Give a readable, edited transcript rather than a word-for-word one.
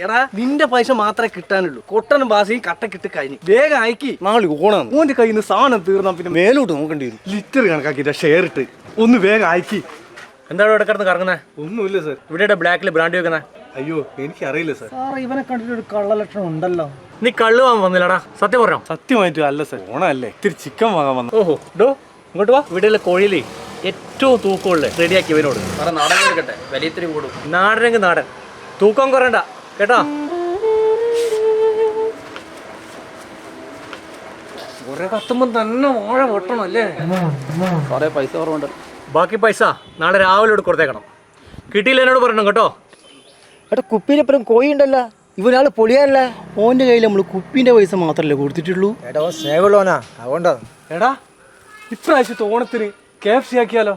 എടാ നിന്റെ പൈസ മാത്രമേ കിട്ടാനുള്ളൂ. കൊട്ടനും ബാസിയും കട്ടക്കിട്ട് കഴിഞ്ഞു. വേഗം അയക്കി. നാളെ ഓണം. ഓന്റെ കയ്യിൽ നിന്ന് സാധനം തീർന്നാ പിന്നെ മേലോട്ട് നോക്കേണ്ടി വരും. ലിറ്റർ കണക്കാക്കിട്ട് ഷെയർ ഇട്ട് ഒന്ന് വേഗം അയക്കി. എന്താണ് ഇവിടെ കിടന്ന് കറങ്ങുന്നത്? ഒന്നുമില്ല സാർ. ഇവിടെ ബ്ലാക്കിൽ ബ്രാൻഡ് വെക്കുന്നത്? അയ്യോ എനിക്കറിയില്ല സാർ. ഇവനെ കണ്ടിട്ട് ഒരു കള്ളലക്ഷണം ഉണ്ടല്ലോ. നീ കള്ളു വാങ്ങാൻ വന്നില്ലടാ, സത്യം പറഞ്ഞോ? സത്യമായിട്ടും അല്ല സാർ, ഓണല്ലേ ഇത്തിരി ചിക്കൻ വാങ്ങാൻ വന്നു. ഓഹോ ഡോ ഇങ്ങോട്ട് വാ. ഇവിടെയുള്ള കോഴിയിലേ ഏറ്റവും തൂക്കമുള്ള റെഡിയാക്കി ഇവനോട് നാടൻ കൊടുക്കട്ടെ, വലിയത്തിരി കൂടും. നാടനെങ്കിൽ നാടൻ, തൂക്കം കുറയണ്ട കേട്ടോ. കുറെ കത്തുമ്പോ തന്നെ വാഴ പൊട്ടണം അല്ലേ? സാറേ പൈസ കുറവുണ്ട്. ബാക്കി പൈസ നാളെ രാവിലെ കൊടുത്തേക്കണം. കിട്ടിയില്ല എന്നോട് പറയണം കേട്ടോ. എടാ കുപ്പീനെപ്പുറം കോഴി ഉണ്ടല്ലോ, ഇവനാള് പൊളിയാനല്ല. ഓന്റെ കയ്യിൽ നമ്മൾ കുപ്പീന്റെ പൈസ മാത്രല്ലേ കൊടുത്തിട്ടുള്ളൂ. എടാ സ്നേഹമുള്ളവനാ, അതുകൊണ്ടാ. എടാ ഇപ്രാവശ്യത്തെ ഓണത്തിന് KFC ആക്കിയാലോ?